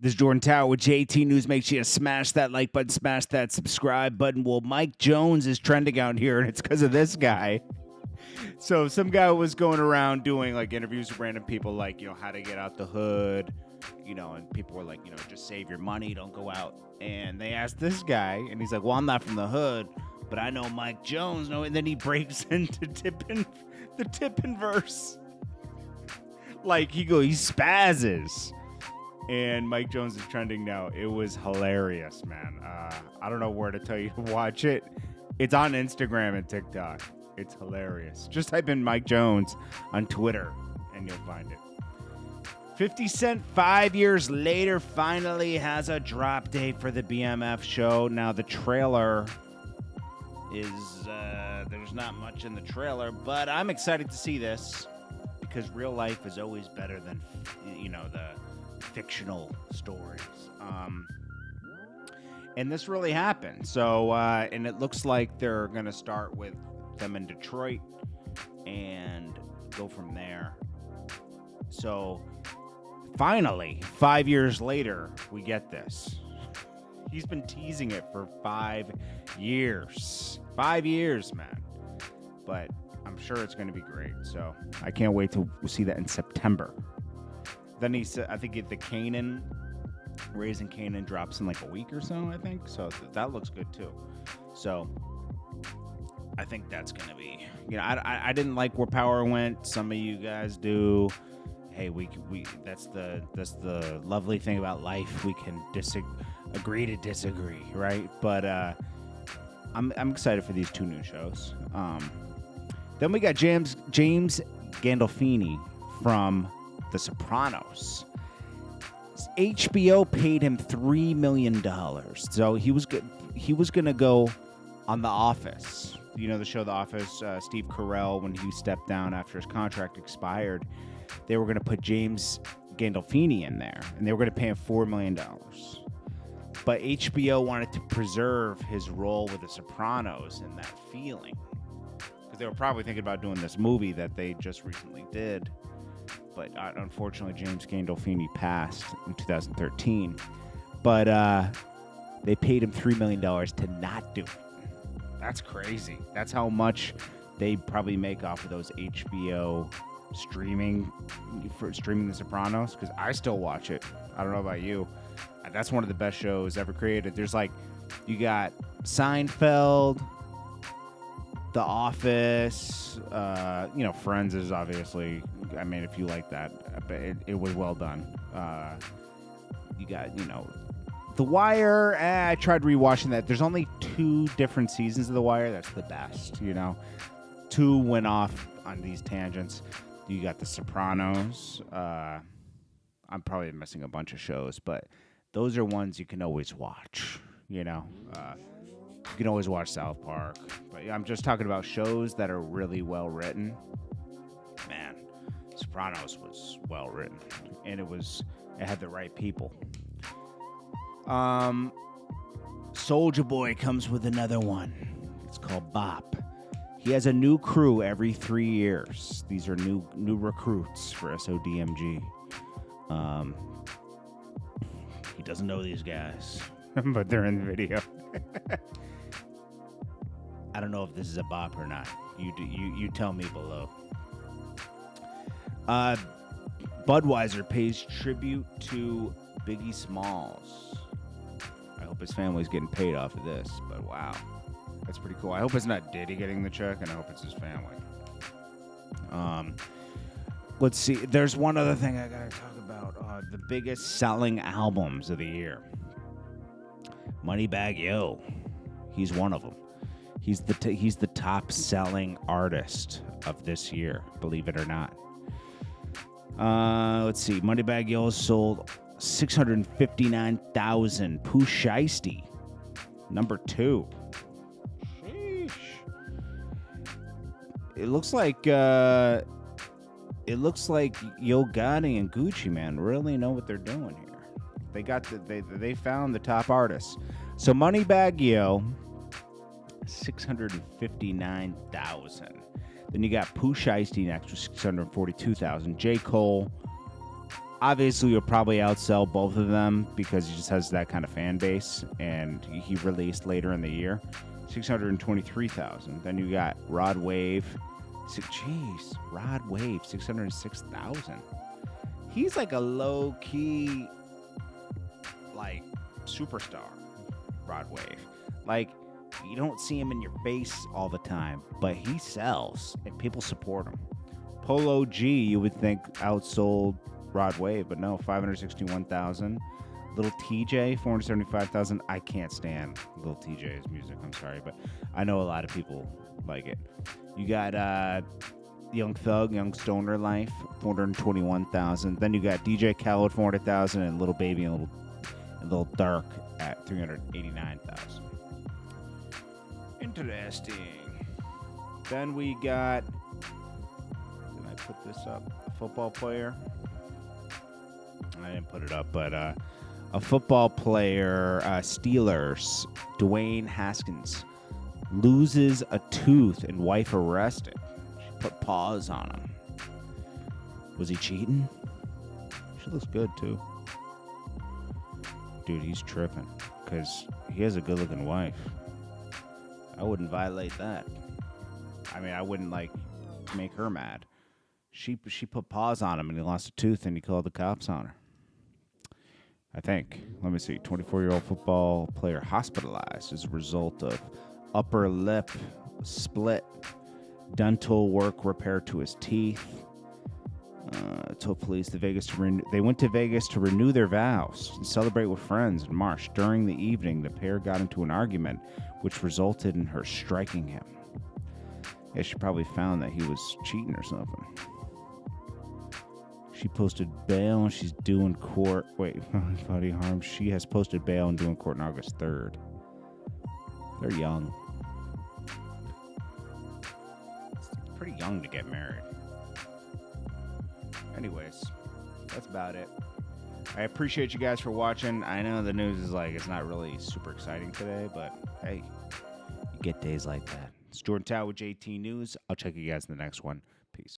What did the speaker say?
This is Jordan Tower with JT News. Make sure you smash that like button, smash that subscribe button. Well, Mike Jones is trending out here, and it's because of this guy. So some guy was going around doing like interviews with random people, like, you know, how to get out the hood, you know, and people were like, you know, just save your money, don't go out. And they asked this guy, and he's like, well, I'm not from the hood, but I know Mike Jones. No, and then he breaks into the tipping verse. Like he spazzes. And Mike Jones is trending now. It was hilarious, man. I don't know where to tell you to watch it. It's on Instagram and TikTok. It's hilarious. Just type in Mike Jones on Twitter and you'll find it. 50 Cent, 5 years later, finally has a drop date for the BMF show. Now, the trailer is, there's not much in the trailer, but I'm excited to see this because real life is always better than, you know, the fictional stories. And this really happened. So, and it looks like they're going to start with them in Detroit and go from there. So, finally, 5 years later, we get this. He's been teasing it for 5 years. 5 years, man. But I'm sure it's going to be great. So, I can't wait to see that in September. Then he said, I think the Kanan, Raising Kanan drops in like a week or so, I think. So that looks good too. So I think that's going to be, you know, I didn't like where Power went. Some of you guys do. Hey, we that's the lovely thing about life. We can agree to disagree, right? But I'm excited for these two new shows. Then we got James Gandolfini from The Sopranos. HBO paid him $3 million. So he was going to go on The Office. You know the show The Office, Steve Carell, when he stepped down after his contract expired, they were going to put James Gandolfini in there, and they were going to pay him $4 million. But HBO wanted to preserve his role with The Sopranos and that feeling, because they were probably thinking about doing this movie that they just recently did. But unfortunately, James Gandolfini passed in 2013. But they paid him $3 million to not do it. That's crazy. That's how much they probably make off of those HBO streaming The Sopranos. Because I still watch it. I don't know about you. That's one of the best shows ever created. There's like, you got Seinfeld, The Office, you know, Friends is obviously, I mean, if you like that, but it was well done. You got, you know, The Wire. I tried rewatching that. There's only 2 different seasons of The Wire. That's the best, you know. 2 went off on these tangents. You got The Sopranos. I'm probably missing a bunch of shows, but those are ones you can always watch, you know. You can always watch South Park. But I'm just talking about shows that are really well written. Man, Sopranos was well written. And it had the right people. Soulja Boy comes with another one. It's called Bop. He has a new crew every 3 years. These are new recruits for SODMG. He doesn't know these guys, but they're in the video. I don't know if this is a bop or not. You tell me below. Budweiser pays tribute to Biggie Smalls. I hope his family's getting paid off of this, but wow. That's pretty cool. I hope it's not Diddy getting the check, and I hope it's his family. Let's see. There's one other thing I gotta talk about. The biggest selling albums of the year. Moneybagg Yo. He's one of them. He's the top selling artist of this year, believe it or not. Let's see. Moneybagg Yo sold 659,000. Pooh Shiesty, number 2. Sheesh. It looks like Yo Gotti and Gucci Mane really know what they're doing here. They found the top artists. So Moneybagg Yo, 659,000. Then you got Pooh Shiesty next with 642,000. J. Cole, Obviously, you'll probably outsell both of them because he just has that kind of fan base, and he released later in the year. 623,000. Then you got Rod Wave. Rod Wave, 606,000. He's like a low key, like, superstar. Rod Wave. Like, you don't see him in your face all the time, but he sells and people support him. Polo G, you would think outsold Rod Wave, but no, 561,000. Little TJ, 475,000. I can't stand Little TJ's music. I'm sorry, but I know a lot of people like it. You got Young Thug, Young Stoner Life, 421,000. Then you got DJ Khaled, 400,000, and Little Baby and Little Dark at 389,000. Interesting. Then we got. Did I put this up? A football player. I didn't put it up, but a football player, Steelers, Dwayne Haskins, loses a tooth and wife arrested. She put paws on him. Was he cheating? She looks good, too. Dude, he's tripping because he has a good-looking wife. I wouldn't violate that. I mean, I wouldn't, like, make her mad. She put paws on him, and he lost a tooth, and he called the cops on her. I think. Let me see. 24-year-old football player hospitalized as a result of upper lip split, dental work repair to his teeth. Told police they went to Vegas to renew their vows and celebrate with friends in March. During the evening, the pair got into an argument, which resulted in her striking him. Yeah, she probably found that he was cheating or something. She posted bail and she's due in court. Wait, body harm. She has posted bail and due in court on August 3rd. They're young. It's pretty young to get married. Anyways, that's about it. I appreciate you guys for watching. I know the news is like, it's not really super exciting today, but hey, you get days like that. It's Jordan Tower with JT News. I'll check you guys in the next one. Peace.